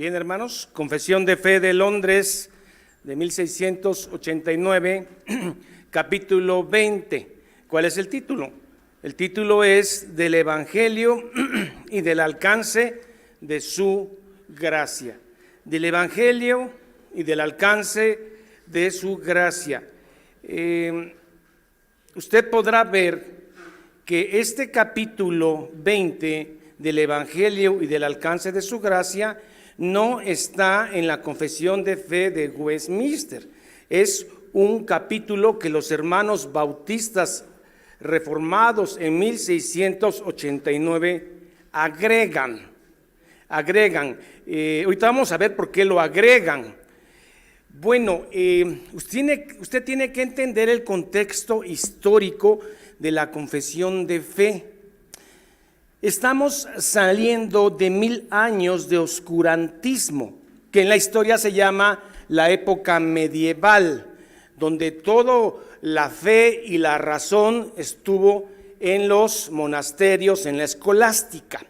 Bien, hermanos, Confesión de Fe de Londres de 1689, capítulo 20. ¿Cuál es el título? El título es del Evangelio y del alcance de su gracia. Del Evangelio y del alcance de su gracia. Usted podrá ver que este capítulo 20 del Evangelio y del alcance de su gracia no está en la Confesión de Fe de Westminster. Es un capítulo que los hermanos bautistas reformados en 1689 agregan. Ahorita vamos a ver por qué lo agregan. Bueno, usted tiene que entender el contexto histórico de la Confesión de Fe. Estamos saliendo de 1000 años de oscurantismo, que en la historia se llama la época medieval, donde toda la fe y la razón estuvo en los monasterios, en la escolástica.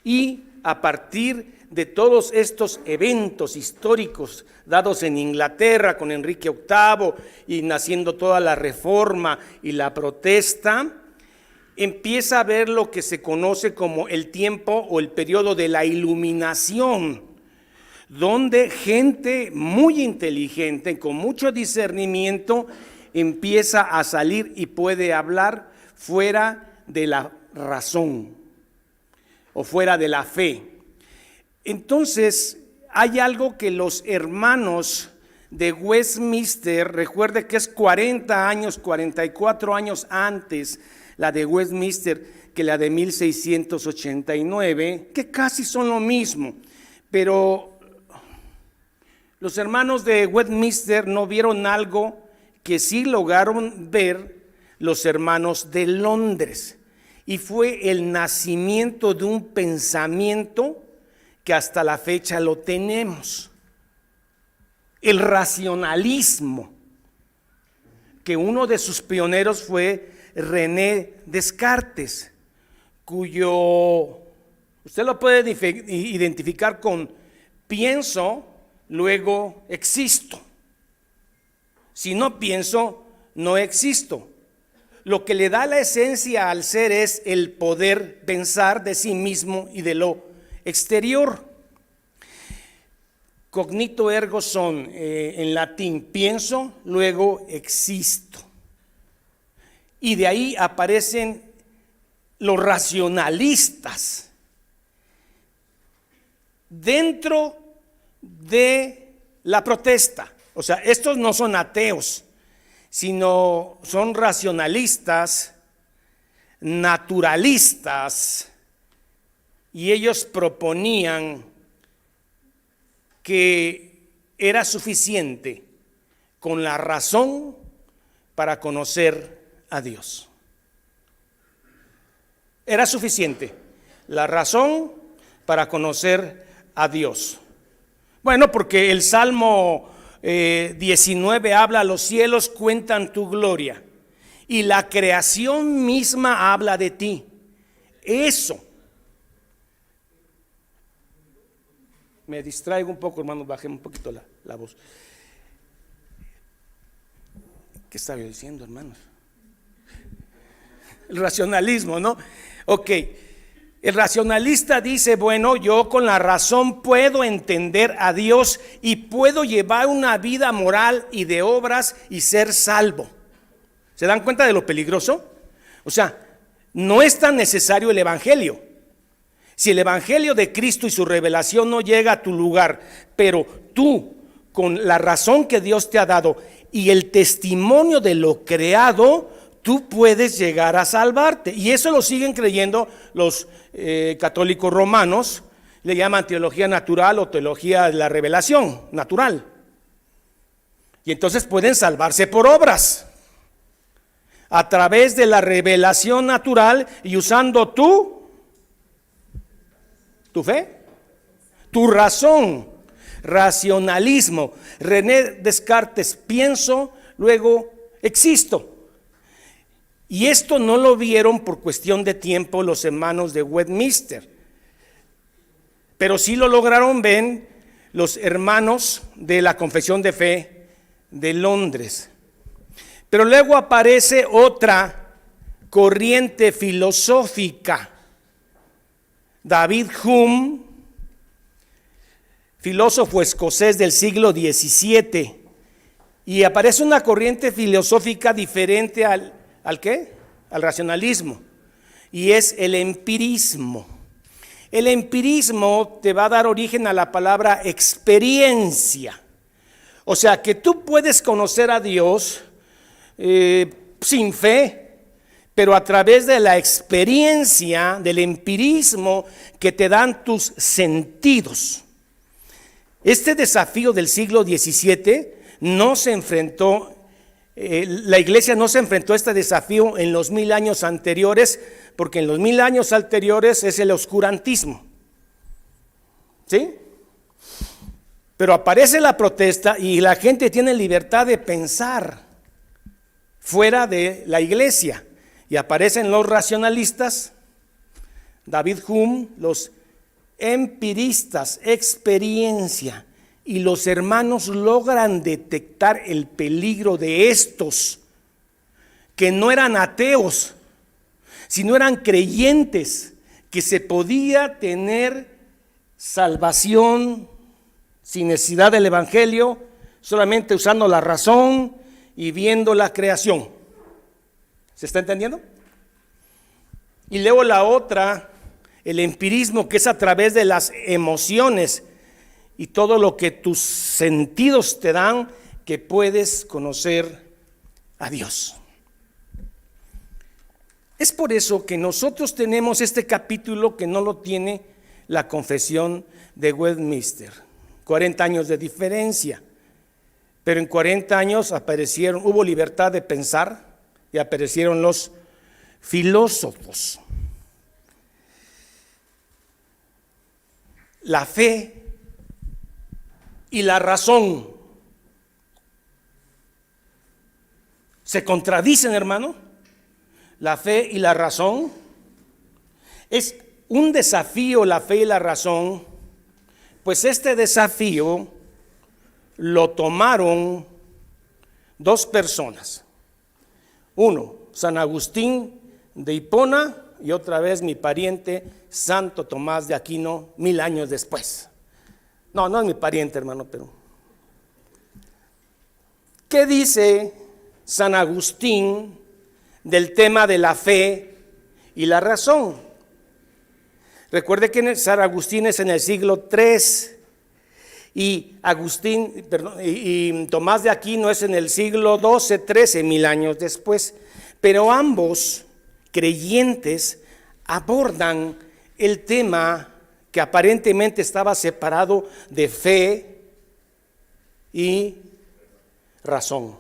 Y a partir de todos estos eventos históricos dados en Inglaterra con Enrique VIII y naciendo toda la reforma y la protesta, empieza a ver lo que se conoce como el tiempo o el periodo de la iluminación, donde gente muy inteligente, con mucho discernimiento, empieza a salir y puede hablar fuera de la razón o fuera de la fe. Entonces, hay algo que los hermanos de Westminster, recuerde que es 40 años, 44 años antes la de Westminster que la de 1689, que casi son lo mismo, pero los hermanos de Westminster no vieron algo que sí lograron ver los hermanos de Londres, y fue el nacimiento de un pensamiento que hasta la fecha lo tenemos, el racionalismo, que uno de sus pioneros fue René Descartes, cuyo usted lo puede identificar con pienso, luego existo. Si no pienso, no existo. Lo que le da la esencia al ser es el poder pensar de sí mismo y de lo exterior. Cognito ergo sum, en latín, pienso, luego existo. Y de ahí aparecen los racionalistas. Dentro de la protesta, o sea, estos no son ateos, sino son racionalistas, naturalistas, y ellos proponían que era suficiente con la razón para conocer a Dios. Era suficiente la razón para conocer a Dios. Bueno, porque el Salmo 19 habla: los cielos cuentan tu gloria y la creación misma habla de ti. Eso. Me distraigo un poco, hermanos, bajemos un poquito la voz. ¿Qué estaba yo diciendo, hermanos? El racionalismo, ¿no? Ok, el racionalista dice, bueno, yo con la razón puedo entender a Dios y puedo llevar una vida moral y de obras y ser salvo. ¿Se dan cuenta de lo peligroso? O sea, no es tan necesario el Evangelio. Si el Evangelio de Cristo y su revelación no llega a tu lugar, pero tú, con la razón que Dios te ha dado y el testimonio de lo creado, tú puedes llegar a salvarte. Y eso lo siguen creyendo los católicos romanos, le llaman teología natural o teología de la revelación natural. Y entonces pueden salvarse por obras, a través de la revelación natural y usando tu fe, tu razón, racionalismo. René Descartes, pienso, luego existo. Y esto no lo vieron por cuestión de tiempo los hermanos de Westminster, pero sí lo lograron ver los hermanos de la Confesión de Fe de Londres. Pero luego aparece otra corriente filosófica. David Hume, filósofo escocés del siglo XVII, y aparece una corriente filosófica diferente ¿al qué? Al racionalismo, y es el empirismo. El empirismo te va a dar origen a la palabra experiencia. O sea que tú puedes conocer a Dios sin fe, pero a través de la experiencia, del empirismo que te dan tus sentidos. Este desafío del siglo XVII no se enfrentó, la iglesia no se enfrentó a este desafío en los 1000 años anteriores, porque en los 1000 años anteriores es el oscurantismo. ¿Sí? Pero aparece la protesta y la gente tiene libertad de pensar fuera de la iglesia. Y aparecen los racionalistas, David Hume, los empiristas, experiencia, y los hermanos logran detectar el peligro de estos, que no eran ateos, sino eran creyentes, que se podía tener salvación sin necesidad del evangelio, solamente usando la razón y viendo la creación. ¿Se está entendiendo? Y luego la otra, el empirismo, que es a través de las emociones y todo lo que tus sentidos te dan, que puedes conocer a Dios. Es por eso que nosotros tenemos este capítulo que no lo tiene la Confesión de Westminster. 40 años de diferencia, pero en 40 años hubo libertad de pensar y aparecieron los filósofos. La fe y la razón se contradicen, hermano. La fe y la razón es un desafío, la fe y la razón. Pues este desafío lo tomaron dos personas. Uno, San Agustín de Hipona, y otra vez mi pariente Santo Tomás de Aquino, 1000 años después. No es mi pariente, hermano, pero ¿qué dice San Agustín del tema de la fe y la razón? Recuerde que San Agustín es en el siglo III y Tomás de Aquino es en el siglo XII, XIII, 1000 años después. Pero ambos creyentes abordan el tema que aparentemente estaba separado de fe y razón.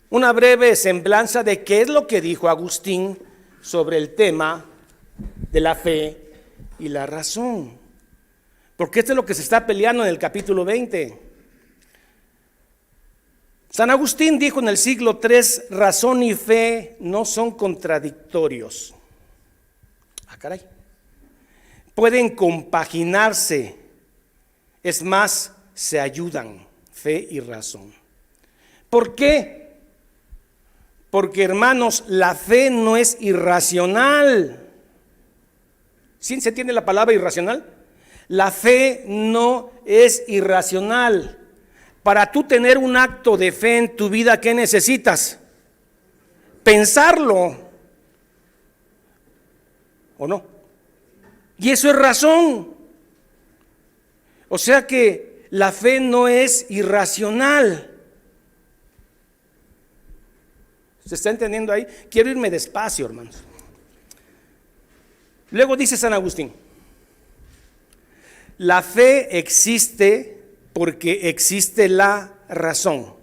Una breve semblanza de qué es lo que dijo Agustín sobre el tema de la fe y la razón, porque esto es lo que se está peleando en el capítulo 20. San Agustín dijo en el siglo III, razón y fe no son contradictorios. Caray. Pueden compaginarse, es más, se ayudan, fe y razón. ¿Por qué? Porque, hermanos, la fe no es irracional. ¿Sí se entiende la palabra irracional? La fe no es irracional. Para tú tener un acto de fe en tu vida, ¿qué necesitas? Pensarlo. ¿O no? Y eso es razón. O sea que la fe no es irracional. ¿Se está entendiendo ahí? Quiero irme despacio, hermanos. Luego dice San Agustín, la fe existe porque existe la razón.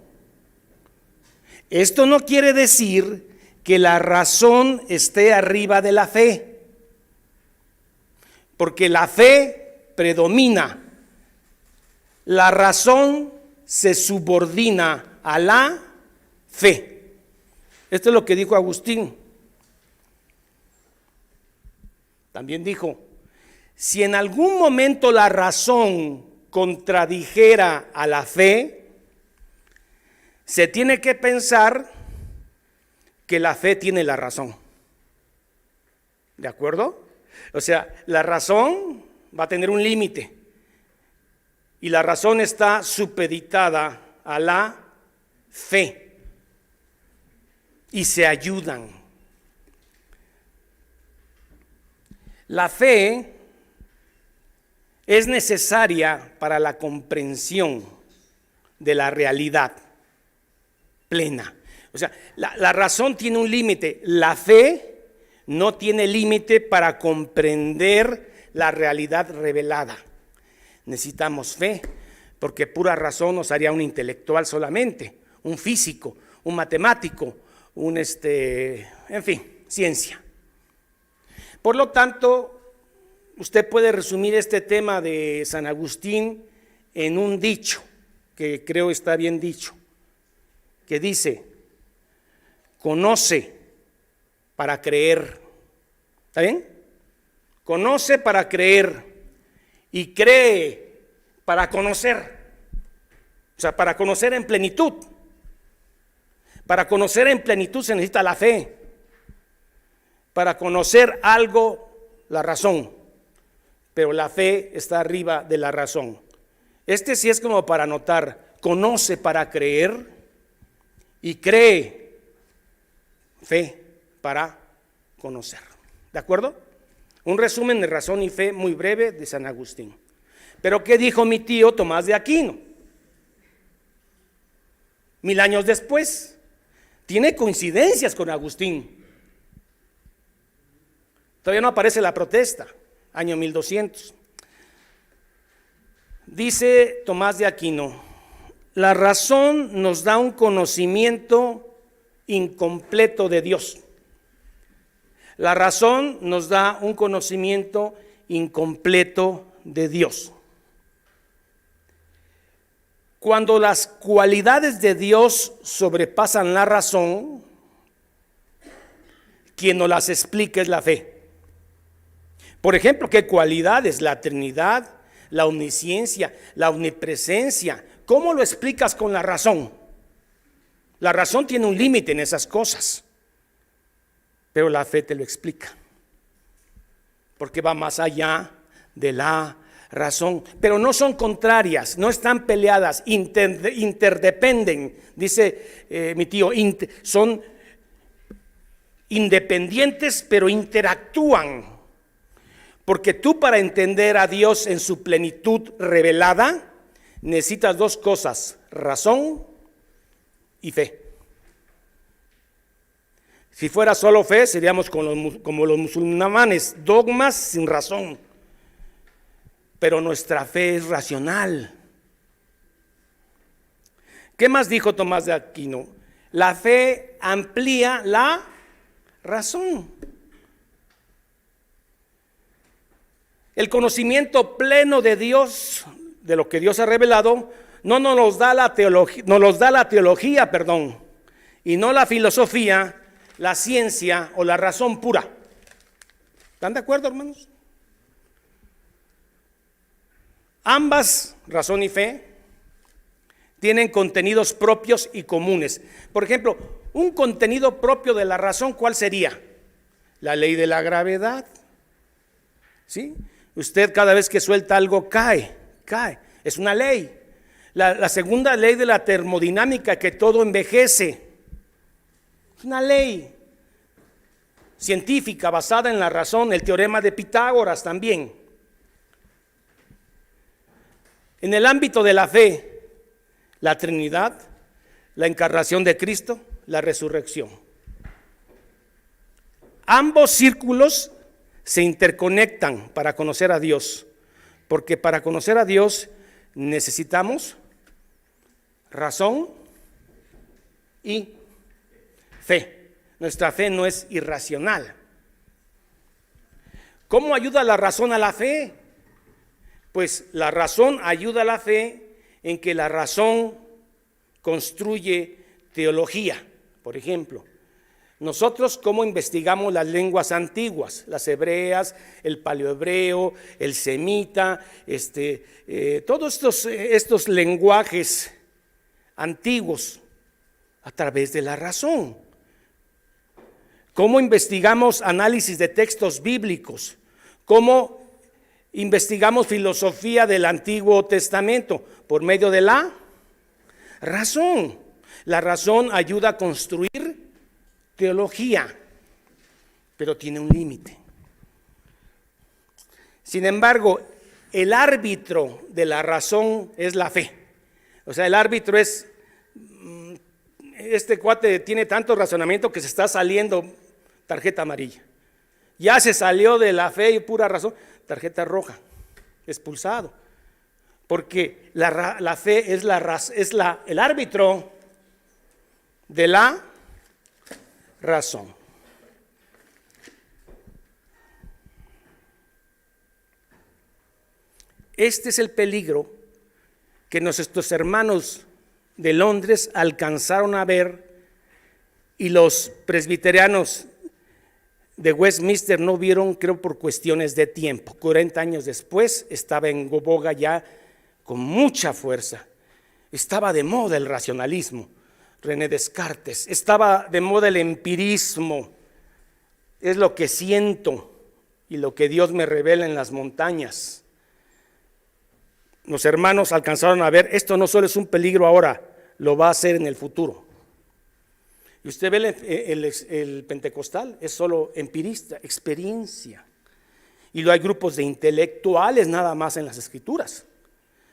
Esto no quiere decir que la razón esté arriba de la fe, porque la fe predomina, la razón se subordina a la fe. Esto es lo que dijo Agustín. También dijo, si en algún momento la razón contradijera a la fe, se tiene que pensar que la fe tiene la razón. ¿De acuerdo? O sea, la razón va a tener un límite y la razón está supeditada a la fe y se ayudan. La fe es necesaria para la comprensión de la realidad plena. O sea, la razón tiene un límite, la fe no tiene límite para comprender la realidad revelada. Necesitamos fe, porque pura razón nos haría un intelectual solamente, un físico, un matemático, en fin, ciencia. Por lo tanto, usted puede resumir este tema de San Agustín en un dicho, que creo está bien dicho, que dice: conoce para creer. ¿Está bien? Conoce para creer y cree para conocer. O sea, para conocer en plenitud. Para conocer en plenitud se necesita la fe. Para conocer algo, la razón. Pero la fe está arriba de la razón. Sí es como para anotar: conoce para creer y cree, fe para conocer. ¿De acuerdo? Un resumen de razón y fe muy breve de San Agustín. Pero ¿qué dijo mi tío Tomás de Aquino? 1000 años después. Tiene coincidencias con Agustín. Todavía no aparece la protesta, año 1200. Dice Tomás de Aquino: la razón nos da un conocimiento incompleto de Dios. La razón nos da un conocimiento incompleto de Dios. Cuando las cualidades de Dios sobrepasan la razón, quien nos las explica es la fe. Por ejemplo, ¿qué cualidades? La Trinidad, la omnisciencia, la omnipresencia. ¿Cómo lo explicas con la razón? La razón tiene un límite en esas cosas, pero la fe te lo explica, porque va más allá de la razón. Pero no son contrarias, no están peleadas, interdependen, dice mi tío, son independientes pero interactúan, porque tú, para entender a Dios en su plenitud revelada, necesitas dos cosas: razón y fe. Si fuera solo fe, seríamos como los musulmanes, dogmas sin razón. Pero nuestra fe es racional. ¿Qué más dijo Tomás de Aquino? La fe amplía la razón. El conocimiento pleno de Dios, de lo que Dios ha revelado, no nos los da la teología, y no la filosofía, la ciencia o la razón pura. ¿Están de acuerdo, hermanos? Ambas, razón y fe, tienen contenidos propios y comunes. Por ejemplo, un contenido propio de la razón, ¿cuál sería? La ley de la gravedad. ¿Sí? Usted cada vez que suelta algo cae. Es una ley. La segunda ley de la termodinámica, que todo envejece. Es una ley científica basada en la razón, el teorema de Pitágoras también. En el ámbito de la fe, la Trinidad, la encarnación de Cristo, la resurrección. Ambos círculos se interconectan para conocer a Dios, porque para conocer a Dios necesitamos razón y fe. Nuestra fe no es irracional. ¿Cómo ayuda la razón a la fe? Pues la razón ayuda a la fe en que la razón construye teología. Por ejemplo, Nosotros, ¿cómo investigamos las lenguas antiguas? Las hebreas, el paleohebreo, el semita, todos estos lenguajes antiguos a través de la razón. ¿Cómo investigamos análisis de textos bíblicos? ¿Cómo investigamos filosofía del Antiguo Testamento? Por medio de la razón. La razón ayuda a construir teología, pero tiene un límite. Sin embargo, el árbitro de la razón es la fe. O sea, el árbitro es, este cuate tiene tanto razonamiento que se está saliendo, tarjeta amarilla. Ya se salió de la fe y pura razón, tarjeta roja, expulsado. Porque la fe es el árbitro de la razón. Este es el peligro que nuestros hermanos de Londres alcanzaron a ver y los presbiterianos de Westminster no vieron, creo, por cuestiones de tiempo. 40 años después estaba en boga ya con mucha fuerza. Estaba de moda el racionalismo, René Descartes, estaba de moda el empirismo, es lo que siento y lo que Dios me revela en las montañas. Los hermanos alcanzaron a ver, esto no solo es un peligro ahora, lo va a hacer en el futuro. Y usted ve el pentecostal, es solo empirista, experiencia. Y luego hay grupos de intelectuales nada más en las escrituras.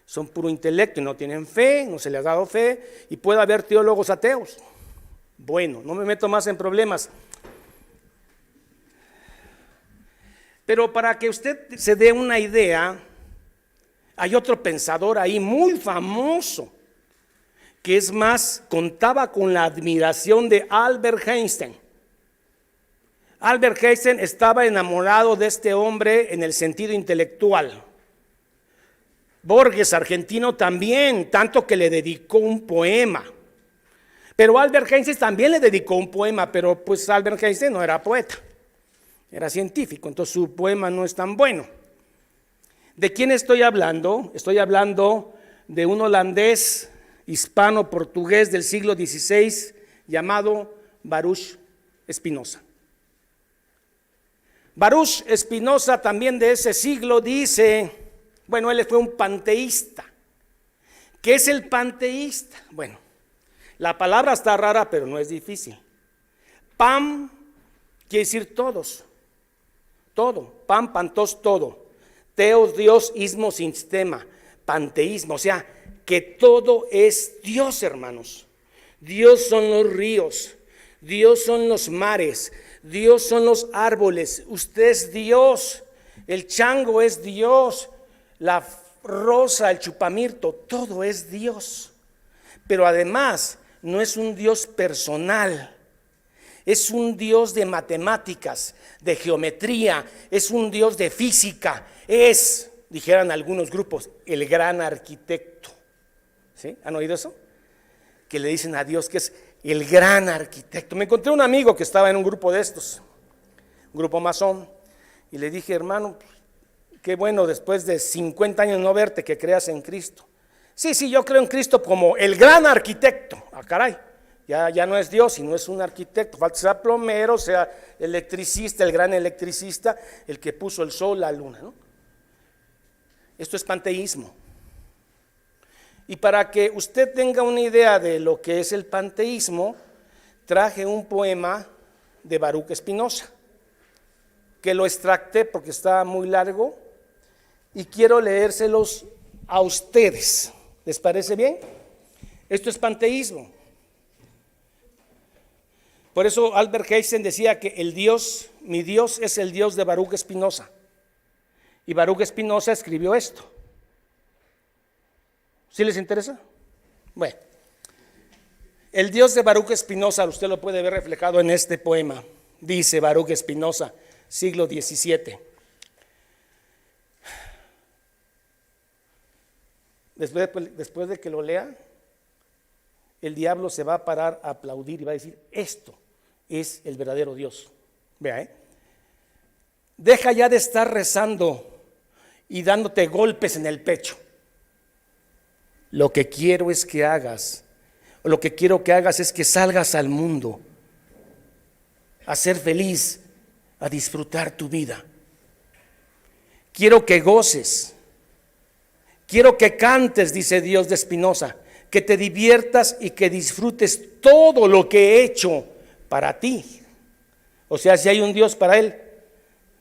Son puro intelecto y no tienen fe, no se les ha dado fe, y puede haber teólogos ateos. Bueno, no me meto más en problemas. Pero para que usted se dé una idea, hay otro pensador ahí muy famoso, que es más, contaba con la admiración de Albert Einstein. Albert Einstein estaba enamorado de este hombre en el sentido intelectual. Borges, argentino, también, tanto que le dedicó un poema. Pero Albert Einstein también le dedicó un poema, pero pues Albert Einstein no era poeta, era científico, entonces su poema no es tan bueno. ¿De quién estoy hablando? Estoy hablando de un holandés hispano-portugués del siglo XVI llamado Baruch Spinoza. Baruch Spinoza, también de ese siglo, dice, bueno, él fue un panteísta. ¿Qué es el panteísta? Bueno, la palabra está rara, pero no es difícil. Pan quiere decir todos, todo, pan, pantos, todo. Teos, Dios, ismo, sistema, panteísmo, o sea, que todo es Dios, hermanos. Dios son los ríos, Dios son los mares, Dios son los árboles, usted es Dios, el chango es Dios, la rosa, el chupamirto, todo es Dios. Pero además no es un Dios personal, es un Dios de matemáticas, de geometría, es un Dios de física, es, dijeran algunos grupos, el gran arquitecto. ¿Sí? ¿Han oído eso? Que le dicen a Dios que es el gran arquitecto. Me encontré un amigo que estaba en un grupo de estos, un grupo masón, y le dije, hermano, qué bueno después de 50 años no verte que creas en Cristo. Sí, yo creo en Cristo como el gran arquitecto. Ah, caray, ya no es Dios, sino es un arquitecto. Falta sea plomero, sea electricista, el gran electricista, el que puso el sol, la luna, ¿no? Esto es panteísmo. Y para que usted tenga una idea de lo que es el panteísmo, traje un poema de Baruch Spinoza, que lo extracté porque está muy largo y quiero leérselos a ustedes. ¿Les parece bien? Esto es panteísmo. Por eso Albert Einstein decía que el Dios, mi Dios es el Dios de Baruch Spinoza. Y Baruch Spinoza escribió esto. ¿Sí les interesa? Bueno, el Dios de Baruch Spinoza, usted lo puede ver reflejado en este poema. Dice Baruch Spinoza, siglo XVII. Después de que lo lea, el diablo se va a parar a aplaudir y va a decir, esto es el verdadero Dios. Vea, deja ya de estar rezando y dándote golpes en el pecho. Lo que quiero es que hagas, lo que quiero que hagas es que salgas al mundo a ser feliz, a disfrutar tu vida. Quiero que goces, quiero que cantes, dice Dios de Spinoza, que te diviertas y que disfrutes todo lo que he hecho para ti. O sea, si hay un Dios para él,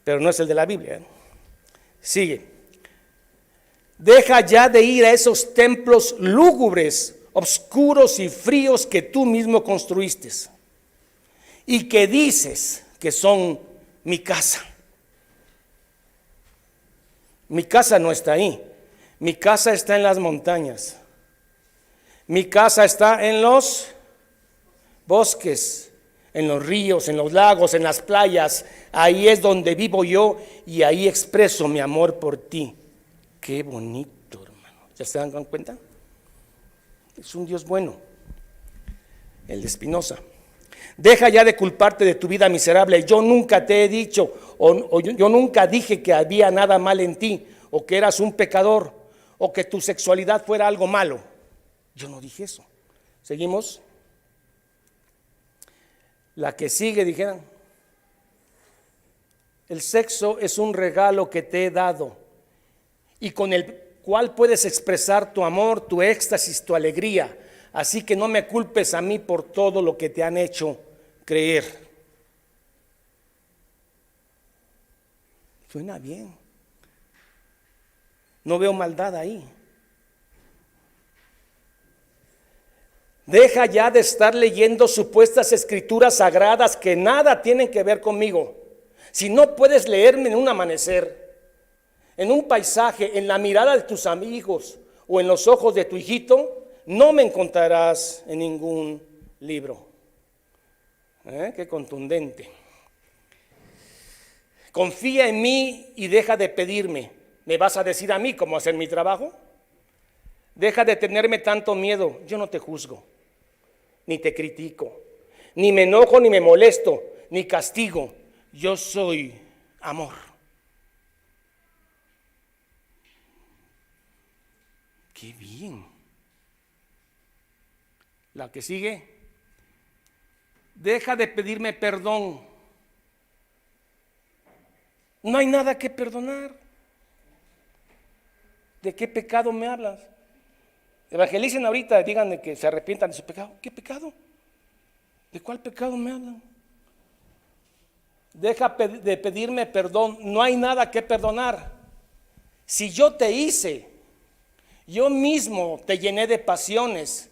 pero no es el de la Biblia. Sigue. Deja ya de ir a esos templos lúgubres, oscuros y fríos que tú mismo construiste y que dices que son mi casa. Mi casa no está ahí. Mi casa está en las montañas. Mi casa está en los bosques, en los ríos, en los lagos, en las playas. Ahí es donde vivo yo y ahí expreso mi amor por ti. Qué bonito, hermano. ¿Ya se dan cuenta? Es un Dios bueno, el de Spinoza. Deja ya de culparte de tu vida miserable. Yo nunca te he dicho, yo nunca dije que había nada mal en ti, o que eras un pecador, o que tu sexualidad fuera algo malo. Yo no dije eso. Seguimos. La que sigue, dijeran. El sexo es un regalo que te he dado y con el cual puedes expresar tu amor, tu éxtasis, tu alegría. Así que no me culpes a mí por todo lo que te han hecho creer. Suena bien. No veo maldad ahí. Deja ya de estar leyendo supuestas escrituras sagradas que nada tienen que ver conmigo. Si no puedes leerme en un amanecer, en un paisaje, en la mirada de tus amigos o en los ojos de tu hijito, no me encontrarás en ningún libro. Qué contundente. Confía en mí y deja de pedirme. ¿Me vas a decir a mí cómo hacer mi trabajo? Deja de tenerme tanto miedo. Yo no te juzgo, ni te critico, ni me enojo, ni me molesto, ni castigo. Yo soy amor. ¡Qué bien! La que sigue. Deja de pedirme perdón. No hay nada que perdonar. ¿De qué pecado me hablas? Evangelicen ahorita, díganme que se arrepientan de su pecado. ¿Qué pecado? ¿De cuál pecado me hablan? Deja de pedirme perdón. No hay nada que perdonar. Si yo te hice, yo mismo te llené de pasiones,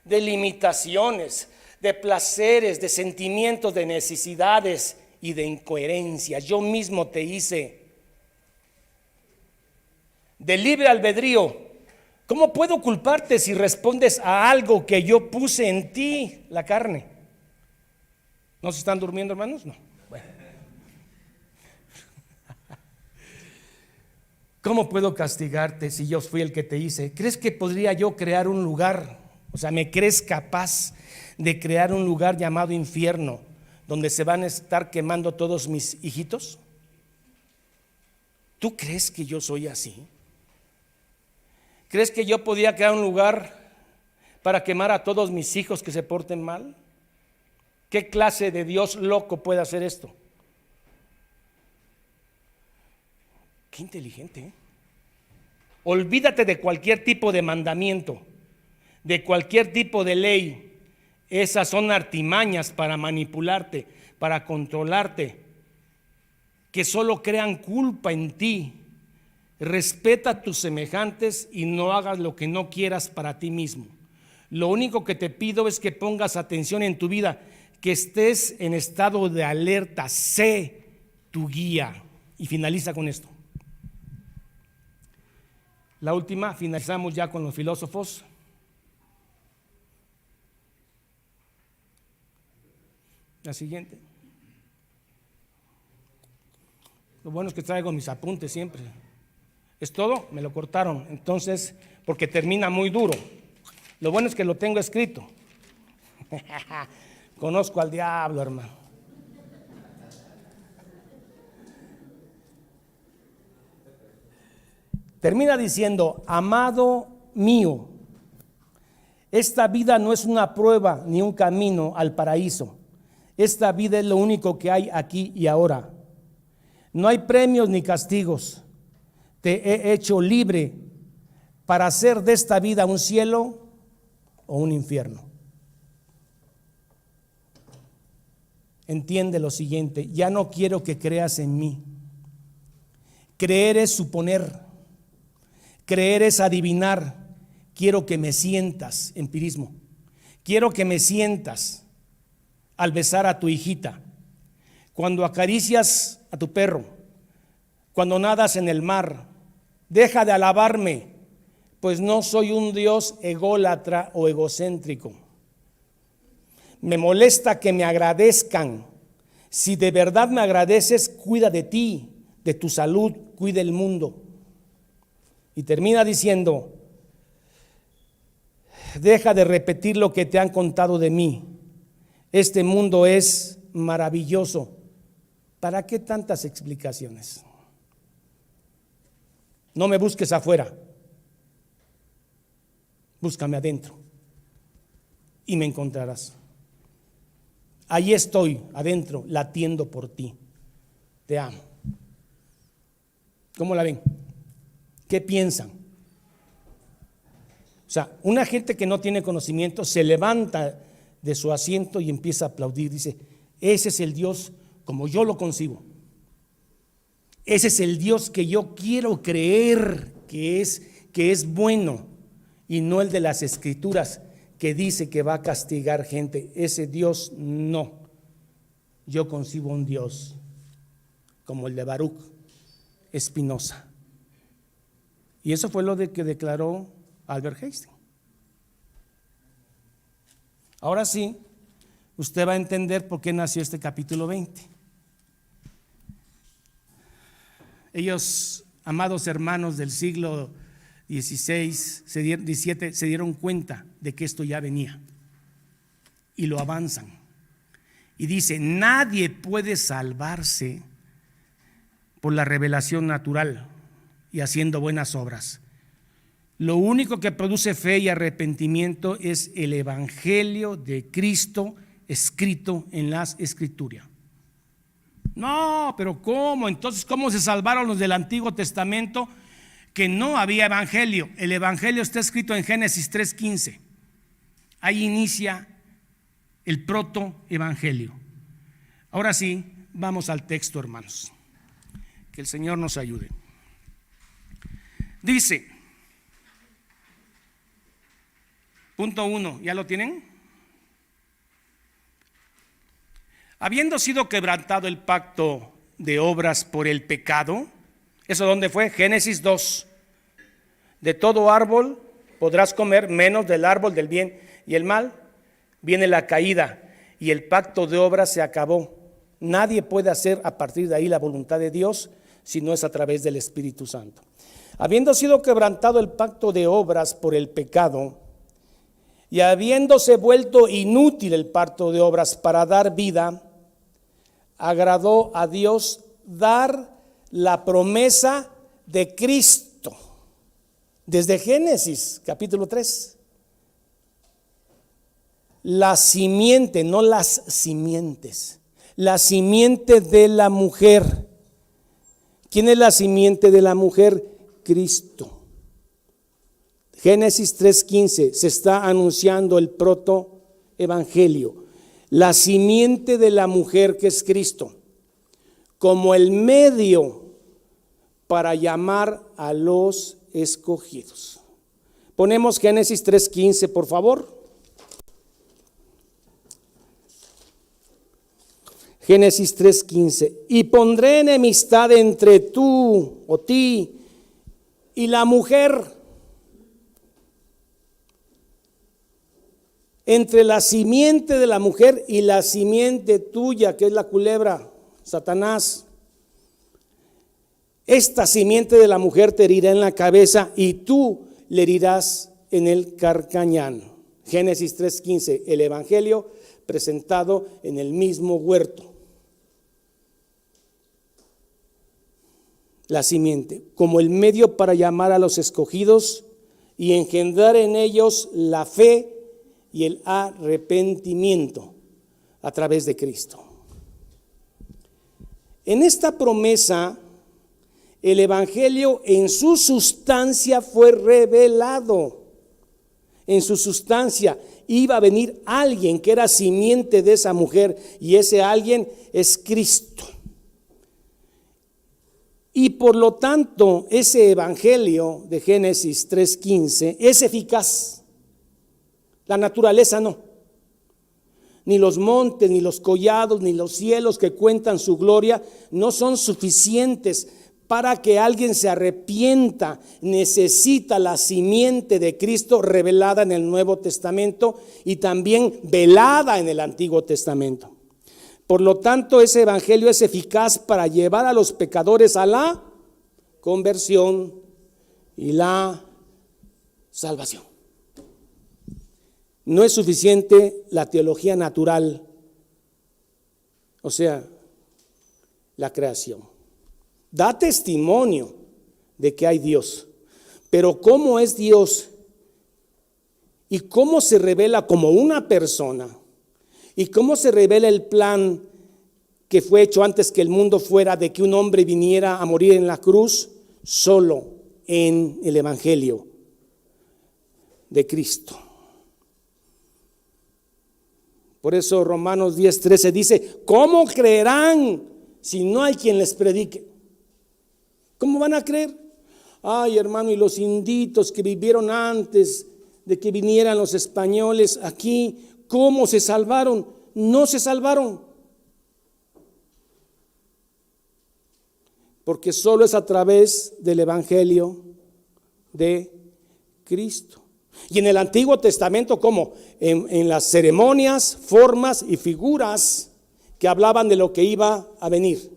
de limitaciones, de placeres, de sentimientos, de necesidades y de incoherencias. Yo mismo te hice. De libre albedrío, ¿cómo puedo culparte si respondes a algo que yo puse en ti, la carne? ¿No se están durmiendo, hermanos? No. Bueno. ¿Cómo puedo castigarte si yo fui el que te hice? ¿Crees que podría yo crear un lugar? O sea, ¿me crees capaz de crear un lugar llamado infierno donde se van a estar quemando todos mis hijitos? ¿Tú crees que yo soy así? ¿Crees que yo podía crear un lugar para quemar a todos mis hijos que se porten mal? ¿Qué clase de Dios loco puede hacer esto? Qué inteligente, ¿eh? Olvídate de cualquier tipo de mandamiento, de cualquier tipo de ley. Esas son artimañas para manipularte, para controlarte, que solo crean culpa en ti. Respeta a tus semejantes y no hagas lo que no quieras para ti mismo. Lo único que te pido es que pongas atención en tu vida, que estés en estado de alerta. Sé tu guía. Y finaliza con esto. La última, finalizamos ya con los filósofos. La siguiente. Lo bueno es que traigo mis apuntes siempre. ¿Es todo? Me lo cortaron. Entonces, porque termina muy duro. Lo bueno es que lo tengo escrito. Conozco al diablo, hermano. termina diciendo: amado mío, esta vida no es una prueba ni un camino al paraíso. Esta vida es lo único que hay aquí y ahora. No hay premios ni castigos. Te he hecho libre para hacer de esta vida un cielo o un infierno. Entiende lo siguiente: ya no quiero que creas en mí. Creer es suponer, creer es adivinar. Quiero que me sientas, empirismo. Quiero que me sientas al besar a tu hijita, cuando acaricias a tu perro, cuando nadas en el mar. Deja de alabarme, pues no soy un Dios ególatra o egocéntrico. Me molesta que me agradezcan. Si de verdad me agradeces, cuida de ti, de tu salud, cuida el mundo. Y termina diciendo: deja de repetir lo que te han contado de mí. Este mundo es maravilloso. ¿Para qué tantas explicaciones? No me busques afuera, búscame adentro y me encontrarás. Allí estoy, adentro, latiendo por ti. Te amo. ¿Cómo la ven? ¿Qué piensan? O sea, una gente que no tiene conocimiento se levanta de su asiento y empieza a aplaudir. Dice: ese es el Dios como yo lo concibo. Ese es el Dios que yo quiero creer que es bueno, y no el de las Escrituras que dice que va a castigar gente. Ese Dios no. Yo concibo un Dios como el de Baruch Spinoza. Y eso fue lo que declaró Albert Einstein. Ahora sí, usted va a entender por qué nació este capítulo 20. Ellos, amados hermanos del siglo XVI, XVII, se dieron cuenta de que esto ya venía y lo avanzan. Y dice: nadie puede salvarse por la revelación natural y haciendo buenas obras. Lo único que produce fe y arrepentimiento es el Evangelio de Cristo escrito en las Escrituras. No, pero ¿cómo? Entonces, ¿cómo se salvaron los del Antiguo Testamento? Que no había evangelio. El evangelio está escrito en Génesis 3:15. Ahí inicia el protoevangelio. Ahora sí, vamos al texto, hermanos. Que el Señor nos ayude. Dice, punto 1, ¿ya lo tienen? Habiendo sido quebrantado el pacto de obras por el pecado. ¿Eso dónde fue? Génesis 2. De todo árbol podrás comer, menos del árbol del bien y el mal. Viene la caída y el pacto de obras se acabó. Nadie puede hacer a partir de ahí la voluntad de Dios si no es a través del Espíritu Santo. Habiendo sido quebrantado el pacto de obras por el pecado y habiéndose vuelto inútil el pacto de obras para dar vida, agradó a Dios dar la promesa de Cristo desde Génesis capítulo 3. La simiente, no las simientes, la simiente de la mujer. ¿Quién es la simiente de la mujer? Cristo. Génesis 3:15 se está anunciando el protoevangelio. La simiente de la mujer, que es Cristo, como el medio para llamar a los escogidos. Ponemos Génesis 3:15, por favor. Génesis 3:15. Y pondré enemistad entre tú o ti y la mujer, entre la simiente de la mujer y la simiente tuya, que es la culebra, Satanás. Esta simiente de la mujer te herirá en la cabeza y tú le herirás en el carcañán. Génesis 3:15, el evangelio presentado en el mismo huerto. la simiente, como el medio para llamar a los escogidos y engendrar en ellos la fe y el arrepentimiento a través de Cristo. En esta promesa, el Evangelio en su sustancia fue revelado. En su sustancia iba a venir alguien que era simiente de esa mujer, y ese alguien es Cristo. Y por lo tanto, ese Evangelio de Génesis 3:15 es eficaz. La naturaleza no. Ni los montes, ni los collados, ni los cielos que cuentan su gloria no son suficientes para que alguien se arrepienta. Necesita la simiente de Cristo revelada en el Nuevo Testamento y también velada en el Antiguo Testamento. Por lo tanto, ese evangelio es eficaz para llevar a los pecadores a la conversión y la salvación. No es suficiente la teología natural, o sea, la creación. Da testimonio de que hay Dios, pero ¿cómo es Dios? ¿Y cómo se revela como una persona? ¿Y cómo se revela el plan que fue hecho antes que el mundo fuera, de que un hombre viniera a morir en la cruz? Solo en el evangelio de Cristo. Por eso Romanos 10:13 dice: ¿cómo creerán si no hay quien les predique? ¿Cómo van a creer? Ay, hermano, y los inditos que vivieron antes de que vinieran los españoles aquí, ¿cómo se salvaron? No se salvaron. Porque solo es a través del evangelio de Cristo. Y en el Antiguo Testamento, ¿cómo? En las ceremonias, formas y figuras que hablaban de lo que iba a venir.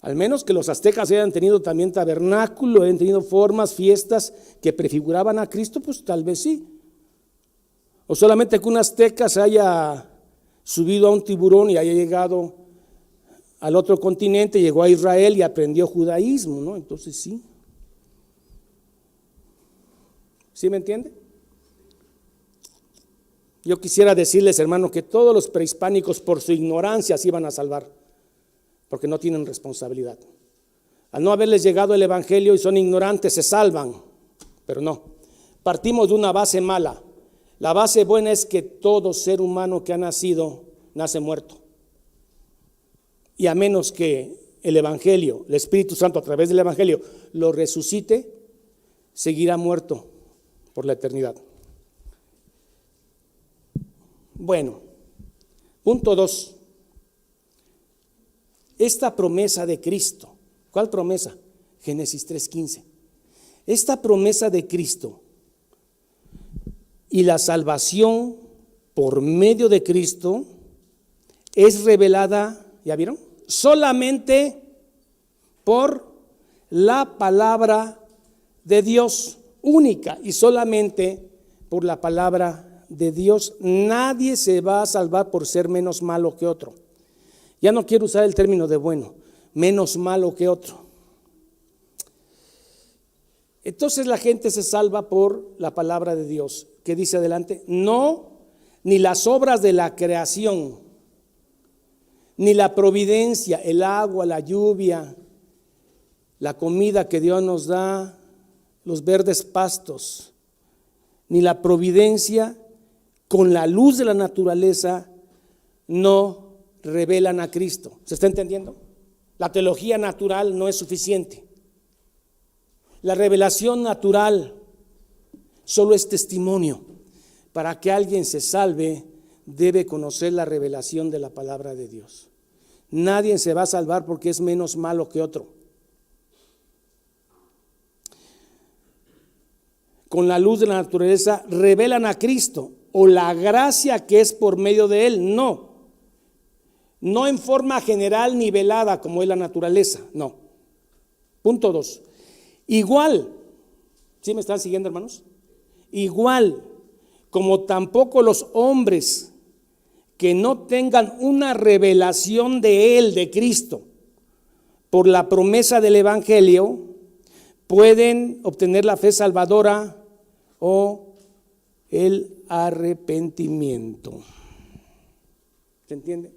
Al menos que los aztecas hayan tenido también tabernáculo, hayan tenido formas, fiestas que prefiguraban a Cristo, pues tal vez sí. O solamente que un azteca se haya subido a un tiburón y haya llegado al otro continente, llegó a Israel y aprendió judaísmo, ¿no? Entonces sí. ¿Sí me entiende? Yo quisiera decirles, hermano, que todos los prehispánicos por su ignorancia se iban a salvar, porque no tienen responsabilidad. Al no haberles llegado el evangelio y son ignorantes, se salvan, pero no. Partimos de una base mala. La base buena es que todo ser humano que ha nacido nace muerto. Y a menos que el evangelio, el Espíritu Santo a través del evangelio lo resucite, seguirá muerto por la eternidad. Bueno, punto 2. Esta promesa de Cristo, ¿cuál promesa? Génesis 3:15. Esta promesa de Cristo y la salvación por medio de Cristo es revelada, ¿ya vieron? Solamente por la palabra de Dios, única y solamente por la palabra de Dios. Nadie se va a salvar por ser menos malo que otro. Ya no quiero usar el término de bueno, menos malo que otro. Entonces la gente se salva por la palabra de Dios, que dice adelante: no, ni las obras de la creación, ni la providencia, el agua, la lluvia, la comida que Dios nos da, los verdes pastos, ni la providencia con la luz de la naturaleza no revelan a Cristo. ¿Se está entendiendo? La teología natural no es suficiente. La revelación natural solo es testimonio. Para que alguien se salve, debe conocer la revelación de la palabra de Dios. Nadie se va a salvar porque es menos malo que otro. Con la luz de la naturaleza revelan a Cristo o la gracia que es por medio de Él. No en forma general ni velada como es la naturaleza, no. Punto 2. Igual, ¿sí me están siguiendo, hermanos? Igual como tampoco los hombres que no tengan una revelación de Él, de Cristo, por la promesa del Evangelio, pueden obtener la fe salvadora o el arrepentimiento. ¿Se entiende?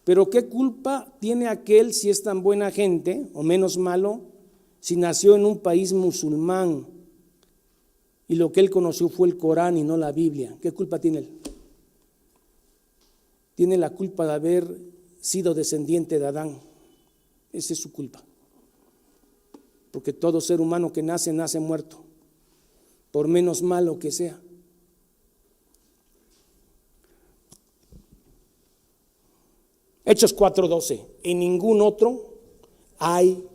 Pero ¿qué culpa tiene aquel, si es tan buena gente o menos malo, si nació en un país musulmán y lo que él conoció fue el Corán y no la Biblia? ¿Qué culpa tiene él? Tiene la culpa de haber sido descendiente de Adán. Esa es su culpa. Porque todo ser humano que nace, nace muerto, por menos malo que sea. Hechos 4:12. En ningún otro hay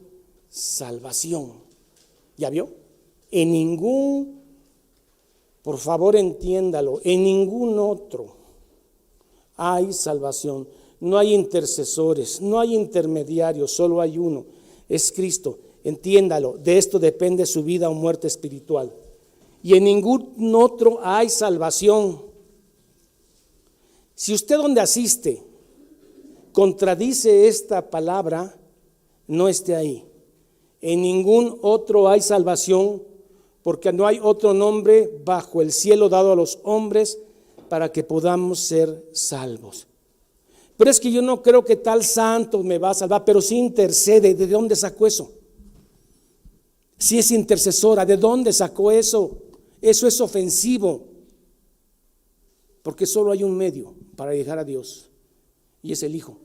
salvación. ¿Ya vio? En ningún, por favor entiéndalo, en ningún otro hay salvación. No hay intercesores, no hay intermediarios, solo hay uno, es Cristo. Entiéndalo, de esto depende su vida o muerte espiritual. Y en ningún otro hay salvación. Si usted donde asiste contradice esta palabra, no esté ahí. En ningún otro hay salvación, porque no hay otro nombre bajo el cielo dado a los hombres para que podamos ser salvos. Pero es que yo no creo que tal santo me va a salvar, pero sí intercede. ¿De dónde sacó eso? Si es intercesora, ¿de dónde sacó eso? Eso es ofensivo, porque solo hay un medio para llegar a Dios, y es el Hijo.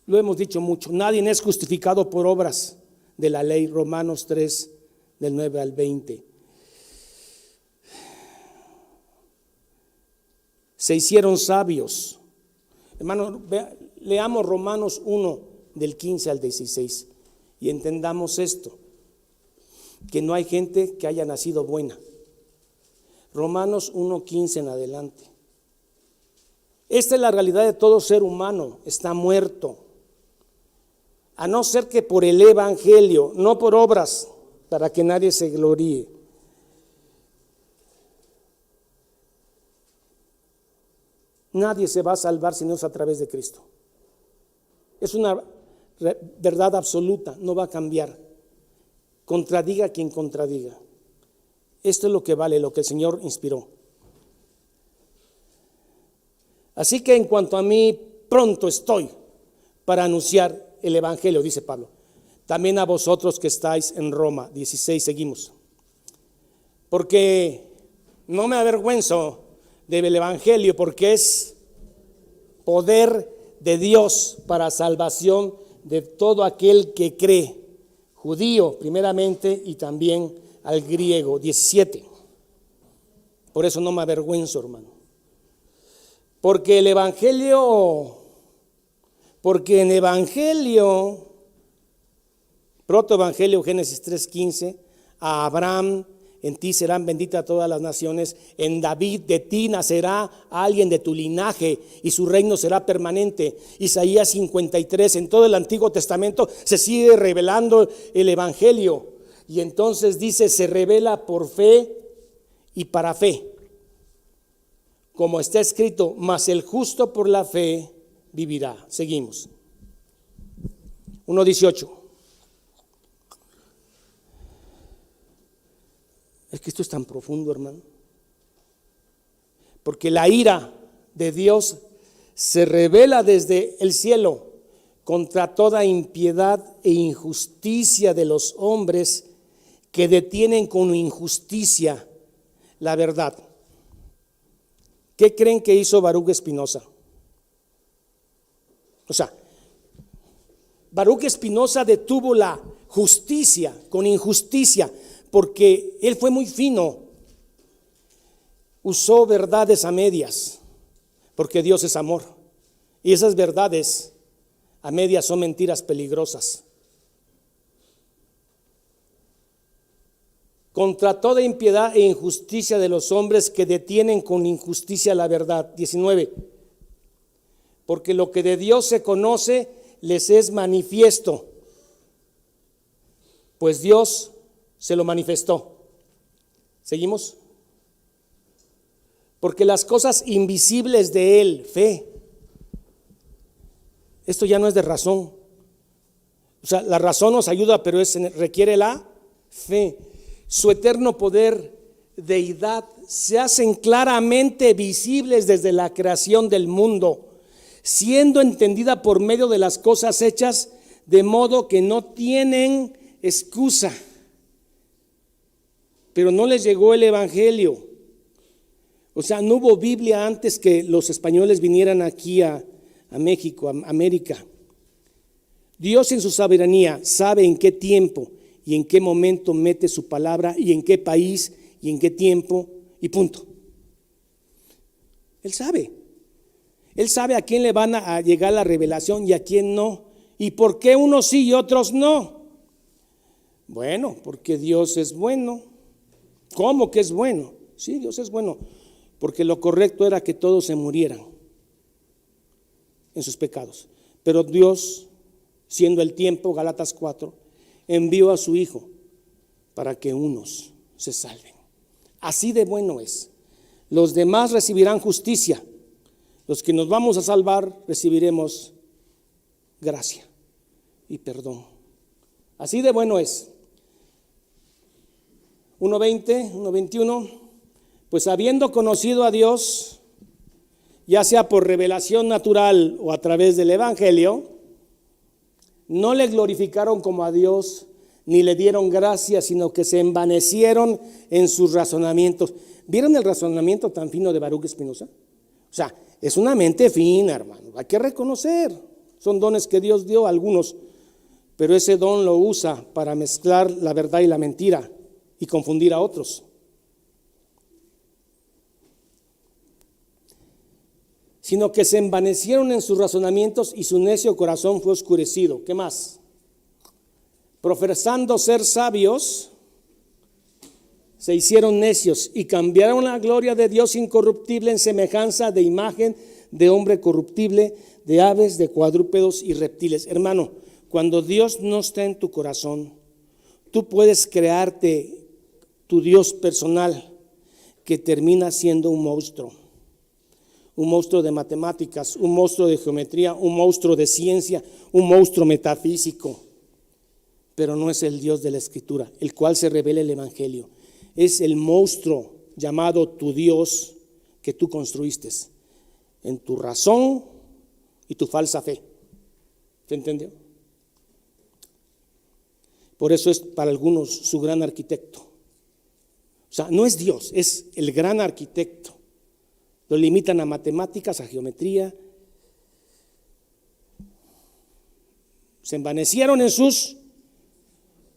Lo hemos dicho mucho, nadie es justificado por obras de la ley, Romanos 3, del 9 al 20. Se hicieron sabios. Hermano, leamos Romanos 1, del 15 al 16, y entendamos esto, que no hay gente que haya nacido buena. Romanos 1, 15 en adelante. Esta es la realidad de todo ser humano, está muerto. A no ser que por el Evangelio, no por obras, para que nadie se gloríe. Nadie se va a salvar si no es a través de Cristo. Es una verdad absoluta, no va a cambiar. Contradiga quien contradiga. Esto es lo que vale, lo que el Señor inspiró. Así que en cuanto a mí, pronto estoy para anunciar el Evangelio, dice Pablo. También a vosotros que estáis en Roma. 16, seguimos. Porque no me avergüenzo del Evangelio, porque es poder de Dios para salvación de todo aquel que cree, judío primeramente y también al griego. 17. Por eso no me avergüenzo, hermano. Porque en Evangelio, protoevangelio, Génesis 3:15, a Abraham, en ti serán benditas todas las naciones, en David, de ti nacerá alguien de tu linaje y su reino será permanente. Isaías 53, en todo el Antiguo Testamento se sigue revelando el Evangelio, y entonces dice, se revela por fe y para fe, como está escrito, mas el justo por la fe vivirá. Seguimos. 1:18. Es que esto es tan profundo, hermano. Porque la ira de Dios se revela desde el cielo contra toda impiedad e injusticia de los hombres que detienen con injusticia la verdad. ¿Qué creen que hizo Baruch Espinosa? O sea, Baruch Espinosa detuvo la justicia con injusticia, porque él fue muy fino. Usó verdades a medias, porque Dios es amor. Y esas verdades a medias son mentiras peligrosas. Contra toda impiedad e injusticia de los hombres que detienen con injusticia la verdad. 19. porque lo que de Dios se conoce les es manifiesto, pues Dios se lo manifestó. ¿Seguimos? Porque las cosas invisibles de Él, fe. Esto ya no es de razón. O sea, la razón nos ayuda, pero requiere la fe. Su eterno poder, deidad, se hacen claramente visibles desde la creación del mundo, siendo entendida por medio de las cosas hechas, de modo que no tienen excusa. Pero no les llegó el evangelio. O sea, no hubo Biblia antes que los españoles vinieran aquí a México, a América. Dios en su soberanía sabe en qué tiempo y en qué momento mete su palabra y en qué país y en qué tiempo y punto. Él sabe. Él sabe a quién le van a llegar la revelación y a quién no. ¿Y por qué unos sí y otros no? Bueno, porque Dios es bueno. ¿Cómo que es bueno? Sí, Dios es bueno. Porque lo correcto era que todos se murieran en sus pecados. Pero Dios, siendo el tiempo, Gálatas 4, envió a su Hijo para que unos se salven. Así de bueno es. Los demás recibirán justicia. Los que nos vamos a salvar recibiremos gracia y perdón. Así de bueno es. 1:20, 1:21. Pues habiendo conocido a Dios, ya sea por revelación natural o a través del evangelio, no le glorificaron como a Dios ni le dieron gracia, sino que se envanecieron en sus razonamientos. ¿Vieron el razonamiento tan fino de Baruch Spinoza? O sea, es una mente fina, hermano. Hay que reconocer. Son dones que Dios dio a algunos, pero ese don lo usa para mezclar la verdad y la mentira y confundir a otros. Sino que se envanecieron en sus razonamientos y su necio corazón fue oscurecido. ¿Qué más? Profesando ser sabios, se hicieron necios y cambiaron la gloria de Dios incorruptible en semejanza de imagen de hombre corruptible, de aves, de cuadrúpedos y reptiles. Hermano, cuando Dios no está en tu corazón, tú puedes crearte tu Dios personal que termina siendo un monstruo de matemáticas, un monstruo de geometría, un monstruo de ciencia, un monstruo metafísico, pero no es el Dios de la Escritura, el cual se revela el evangelio. Es el monstruo llamado tu Dios que tú construiste en tu razón y tu falsa fe. ¿Se entendió? Por eso es para algunos su gran arquitecto. O sea, no es Dios, es el gran arquitecto. Lo limitan a matemáticas, a geometría. Se envanecieron en sus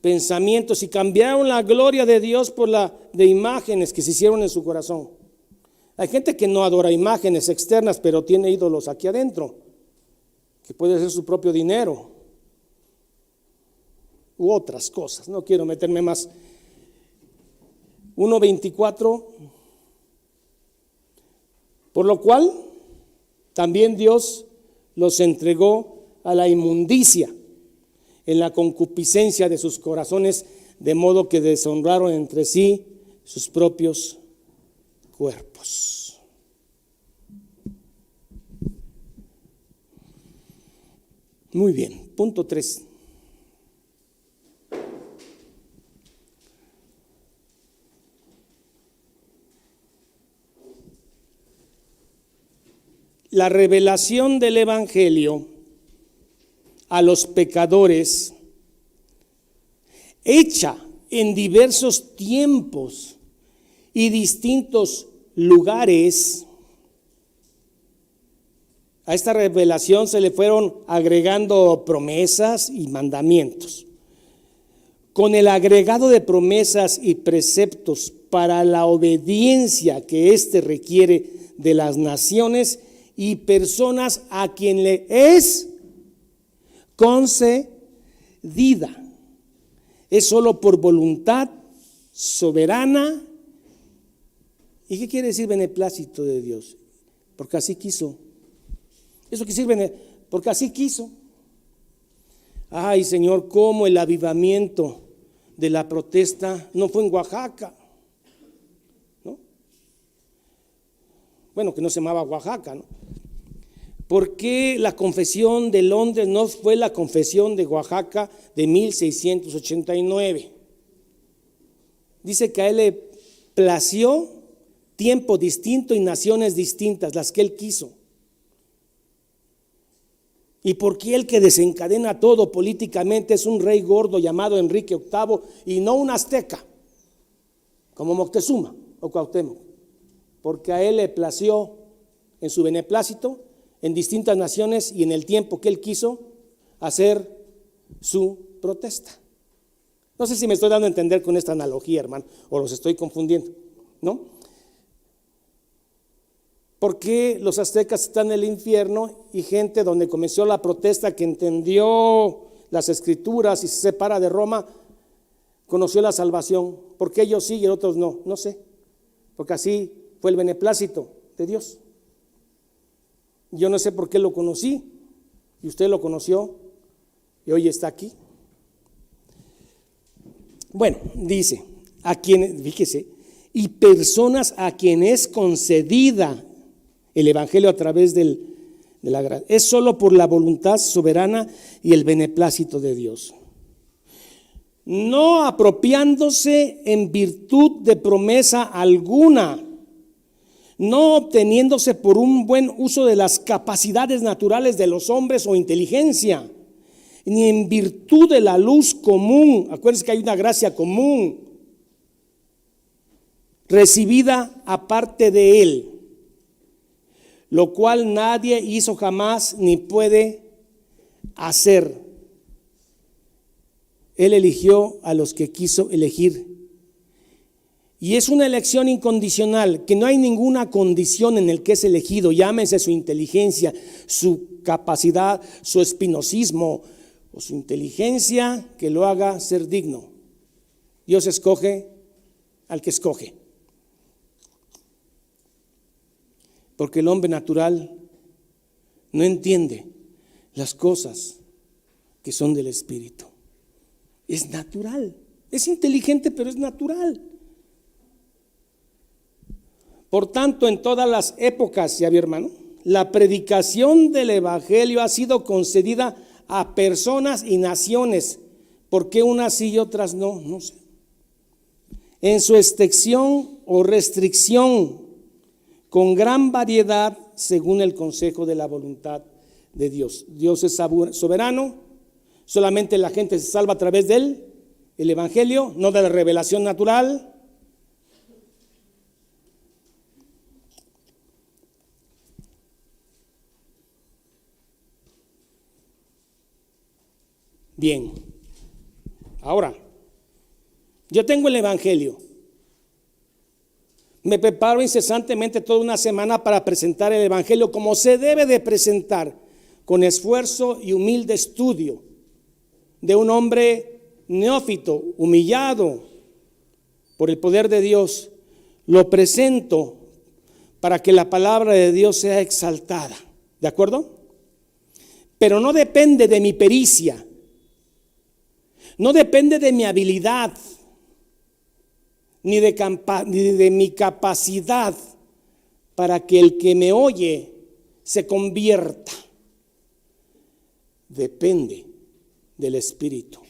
pensamientos y cambiaron la gloria de Dios por la de imágenes que se hicieron en su corazón. Hay gente que no adora imágenes externas, pero tiene ídolos aquí adentro, que puede ser su propio dinero u otras cosas. No quiero meterme más. 1:24. Por lo cual también Dios los entregó a la inmundicia en la concupiscencia de sus corazones, de modo que deshonraron entre sí sus propios cuerpos. Muy bien, punto 3. La revelación del evangelio a los pecadores, hecha en diversos tiempos y distintos lugares. A esta revelación se le fueron agregando promesas y mandamientos. Con el agregado de promesas y preceptos para la obediencia que éste requiere de las naciones y personas a quien le es concedida. Es solo por voluntad soberana. ¿Y qué quiere decir beneplácito de Dios? Porque así quiso. Eso que sirve, porque así quiso. Ay, Señor, cómo el avivamiento de la protesta no fue en Oaxaca, ¿no? Bueno, que no se llamaba Oaxaca, ¿no? ¿Por qué la confesión de Londres no fue la confesión de Oaxaca de 1689? Dice que a él le plació tiempo distinto y naciones distintas, las que él quiso. ¿Y por qué el que desencadena todo políticamente es un rey gordo llamado Enrique VIII y no un azteca como Moctezuma o Cuauhtémoc? Porque a él le plació en su beneplácito, en distintas naciones y en el tiempo que él quiso, hacer su protesta. No sé si me estoy dando a entender con esta analogía, hermano, o los estoy confundiendo, ¿no? ¿Por qué los aztecas están en el infierno y gente donde comenzó la protesta que entendió las escrituras y se separa de Roma, conoció la salvación? ¿Por qué ellos sí y otros no? No sé, porque así fue el beneplácito de Dios. Yo no sé por qué lo conocí y usted lo conoció y hoy está aquí. Bueno, dice, fíjese, y personas a quien es concedida el evangelio a través de la gracia. Es solo por la voluntad soberana y el beneplácito de Dios. No apropiándose en virtud de promesa alguna, no obteniéndose por un buen uso de las capacidades naturales de los hombres o inteligencia, ni en virtud de la luz común. Acuérdense que hay una gracia común recibida aparte de él, lo cual nadie hizo jamás ni puede hacer. Él eligió a los que quiso elegir. Y es una elección incondicional, que no hay ninguna condición en el que es elegido, llámese su inteligencia, su capacidad, su espinosismo o su inteligencia que lo haga ser digno. Dios escoge al que escoge. Porque el hombre natural no entiende las cosas que son del Espíritu. Es natural, es inteligente, pero es natural. Por tanto, en todas las épocas, ya vi, hermano, la predicación del Evangelio ha sido concedida a personas y naciones. ¿Por qué unas sí y otras no? No sé. En su extensión o restricción, con gran variedad según el consejo de la voluntad de Dios. Dios es soberano, solamente la gente se salva a través de él, el Evangelio, no de la revelación natural. Bien, ahora, yo tengo el Evangelio. Me preparo incesantemente toda una semana para presentar el Evangelio como se debe de presentar, con esfuerzo y humilde estudio de un hombre neófito, humillado por el poder de Dios. Lo presento para que la palabra de Dios sea exaltada, ¿de acuerdo? Pero no depende de mi pericia, no depende de mi habilidad, ni de mi capacidad para que el que me oye se convierta. Depende del Espíritu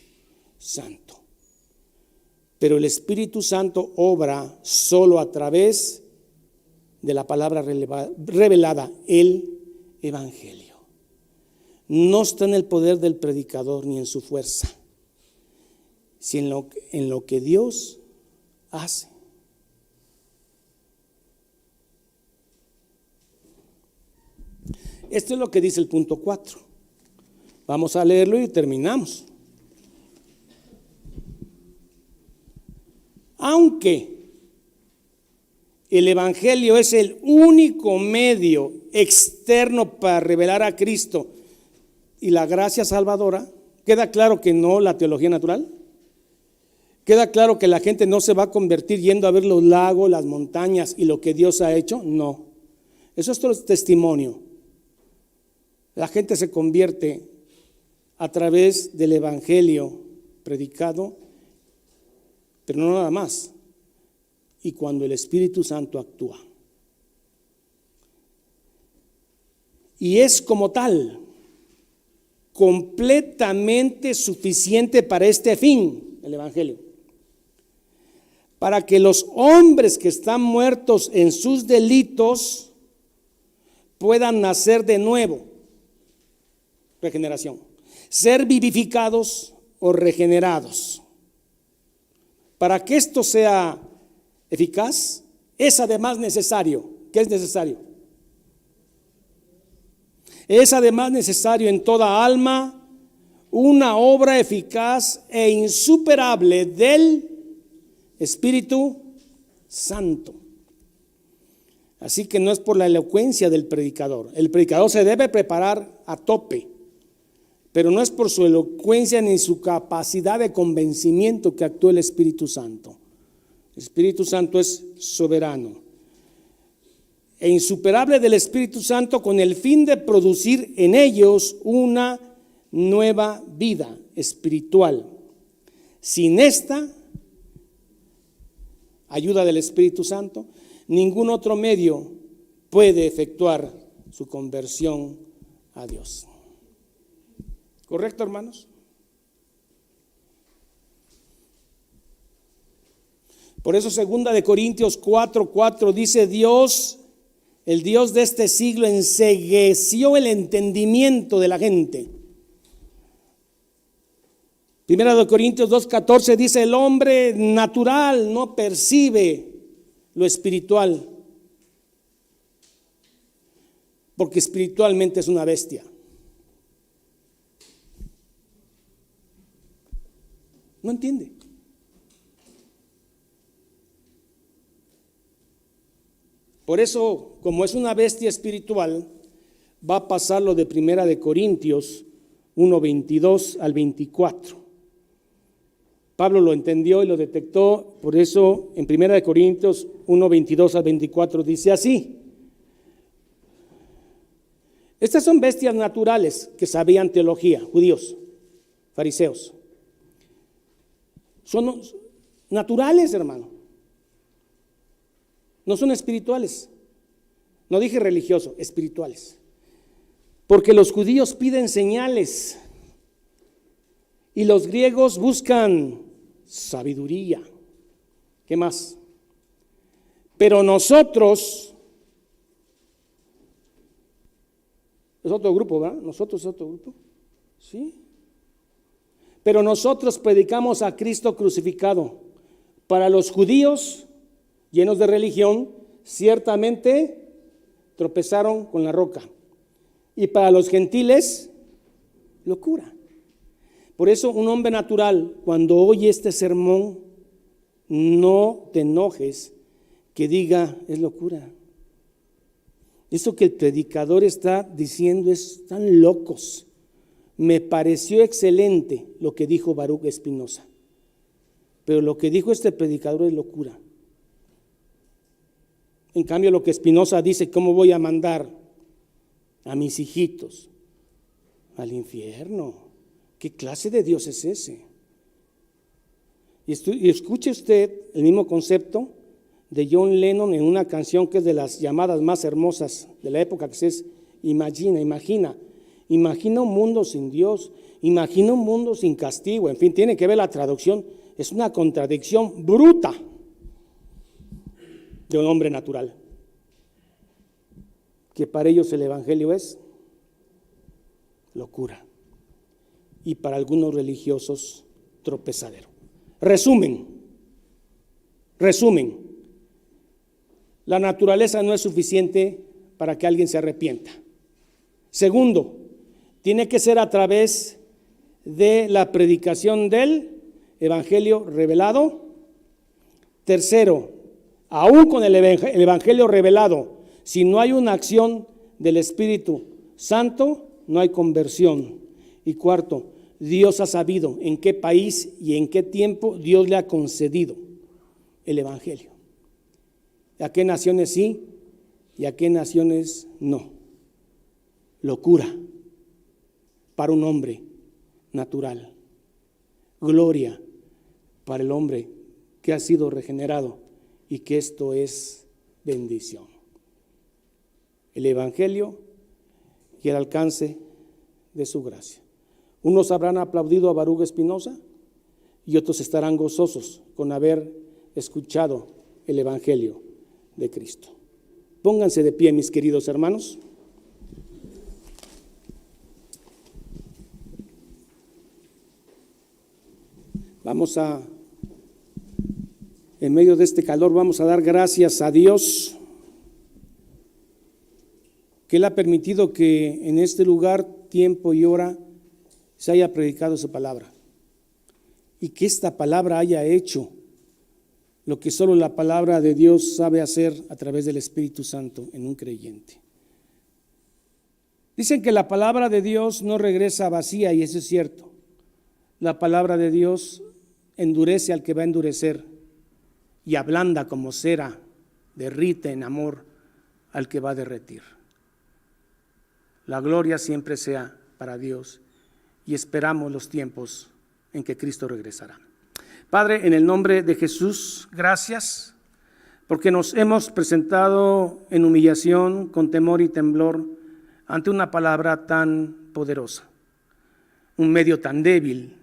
Santo. Pero el Espíritu Santo obra solo a través de la palabra revelada, el Evangelio. No está en el poder del predicador ni en su fuerza, sino en lo que Dios hace. Esto es lo que dice el punto 4. Vamos a leerlo y terminamos. Aunque el Evangelio es el único medio externo para revelar a Cristo y la gracia salvadora, ¿queda claro que no la teología natural? ¿Queda claro que la gente no se va a convertir yendo a ver los lagos, las montañas y lo que Dios ha hecho? No. Eso es todo testimonio. La gente se convierte a través del evangelio predicado, pero no nada más, y cuando el Espíritu Santo actúa. Y es como tal, completamente suficiente para este fin, el evangelio. Para que los hombres que están muertos en sus delitos puedan nacer de nuevo, regeneración, ser vivificados o regenerados. Para que esto sea eficaz, es además necesario. ¿Qué es necesario? Es además necesario en toda alma una obra eficaz e insuperable del Espíritu Santo. Así que no es por la elocuencia del predicador. El predicador se debe preparar a tope, pero no es por su elocuencia ni su capacidad de convencimiento que actúa el Espíritu Santo. El Espíritu Santo es soberano e insuperable del Espíritu Santo, con el fin de producir en ellos una nueva vida espiritual. Sin esta ayuda del Espíritu Santo, ningún otro medio puede efectuar su conversión a Dios. ¿Correcto, hermanos? Por eso 2 de Corintios 4:4 dice: Dios, el Dios de este siglo, encegueció el entendimiento de la gente. 1 de Corintios 2:14 dice: el hombre natural no percibe lo espiritual, porque espiritualmente es una bestia. No entiende. Por eso, como es una bestia espiritual, va a pasar lo de 1 de Corintios 1:22 al 24. Pablo lo entendió y lo detectó, por eso en 1 de Corintios 1:22 al 24 dice así: estas son bestias naturales que sabían teología, judíos, fariseos. Son naturales, hermano. No son espirituales. No dije religiosos, espirituales. Porque los judíos piden señales y los griegos buscan sabiduría. ¿Qué más? Pero nosotros, es otro grupo, ¿verdad? Nosotros es otro grupo. Sí. Pero nosotros predicamos a Cristo crucificado. Para los judíos llenos de religión, ciertamente tropezaron con la roca. Y para los gentiles, locura. Por eso un hombre natural, cuando oye este sermón, no te enojes que diga, es locura. Eso que el predicador está diciendo están locos. Me pareció excelente lo que dijo Baruch Espinosa, pero lo que dijo este predicador es locura. En cambio, lo que Espinosa dice, ¿cómo voy a mandar a mis hijitos al infierno? ¿Qué clase de Dios es ese? Y escuche usted el mismo concepto de John Lennon en una canción que es de las llamadas más hermosas de la época, que es imagina un mundo sin Dios, imagina un mundo sin castigo. En fin, tiene que ver la traducción, es una contradicción bruta de un hombre natural, que para ellos el evangelio es locura y para algunos religiosos tropezadero. Resumen, la naturaleza no es suficiente para que alguien se arrepienta. Segundo, tiene que ser a través de la predicación del evangelio revelado. Tercero, aún con el evangelio revelado, si no hay una acción del Espíritu Santo, no hay conversión. Y cuarto, Dios ha sabido en qué país y en qué tiempo Dios le ha concedido el evangelio. ¿A qué naciones sí y a qué naciones no? Locura para un hombre natural, gloria para el hombre que ha sido regenerado y que esto es bendición. El Evangelio y el alcance de su gracia. Unos habrán aplaudido a Baruch Espinosa y otros estarán gozosos con haber escuchado el Evangelio de Cristo. Pónganse de pie, mis queridos hermanos. En medio de este calor, vamos a dar gracias a Dios que Él ha permitido que en este lugar, tiempo y hora, se haya predicado su palabra. Y que esta palabra haya hecho lo que solo la palabra de Dios sabe hacer a través del Espíritu Santo en un creyente. Dicen que la palabra de Dios no regresa vacía, y eso es cierto. La palabra de Dios endurece al que va a endurecer y ablanda como cera, derrite en amor al que va a derretir. La gloria siempre sea para Dios y esperamos los tiempos en que Cristo regresará. Padre, en el nombre de Jesús, gracias porque nos hemos presentado en humillación, con temor y temblor ante una palabra tan poderosa, un medio tan débil,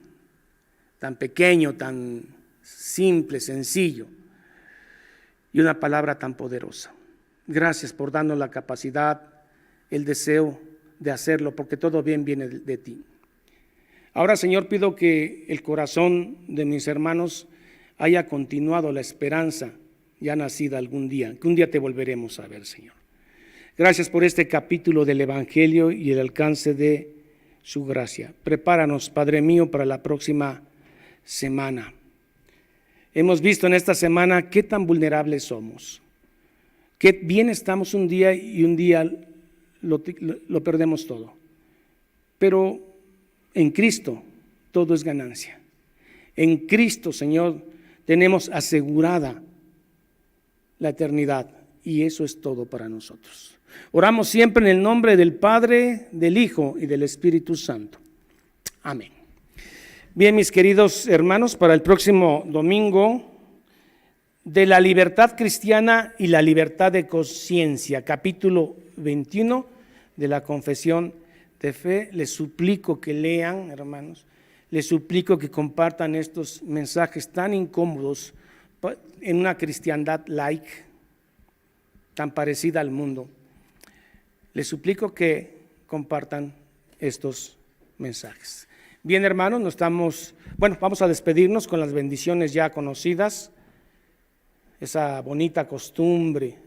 tan pequeño, tan simple, sencillo, y una palabra tan poderosa. Gracias por darnos la capacidad, el deseo de hacerlo, porque todo bien viene de ti. Ahora, Señor, pido que el corazón de mis hermanos haya continuado la esperanza ya nacida algún día, que un día te volveremos a ver, Señor. Gracias por este capítulo del Evangelio y el alcance de su gracia. Prepáranos, Padre mío, para la próxima semana. Hemos visto en esta semana qué tan vulnerables somos, qué bien estamos un día y un día lo perdemos todo. Pero en Cristo todo es ganancia. En Cristo, Señor, tenemos asegurada la eternidad y eso es todo para nosotros. Oramos siempre en el nombre del Padre, del Hijo y del Espíritu Santo. Amén. Bien, mis queridos hermanos, para el próximo domingo, de la libertad cristiana y la libertad de conciencia, capítulo 21 de la Confesión de Fe. Les suplico que lean, hermanos, les suplico que compartan estos mensajes tan incómodos en una cristiandad light, tan parecida al mundo. Les suplico que compartan estos mensajes. Bien, hermanos, vamos a despedirnos con las bendiciones ya conocidas, esa bonita costumbre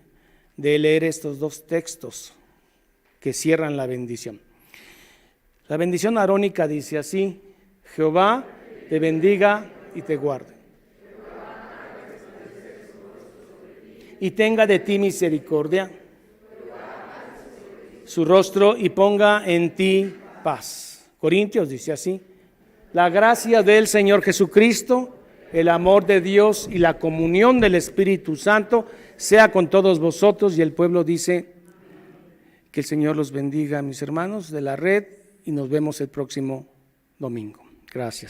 de leer estos dos textos que cierran la bendición. La bendición arónica dice así: Jehová te bendiga y te guarde, y tenga de ti misericordia, su rostro y ponga en ti paz. Corintios dice así: la gracia del Señor Jesucristo, el amor de Dios y la comunión del Espíritu Santo sea con todos vosotros. Y el pueblo dice: que el Señor los bendiga, mis hermanos de la red, y nos vemos el próximo domingo. Gracias.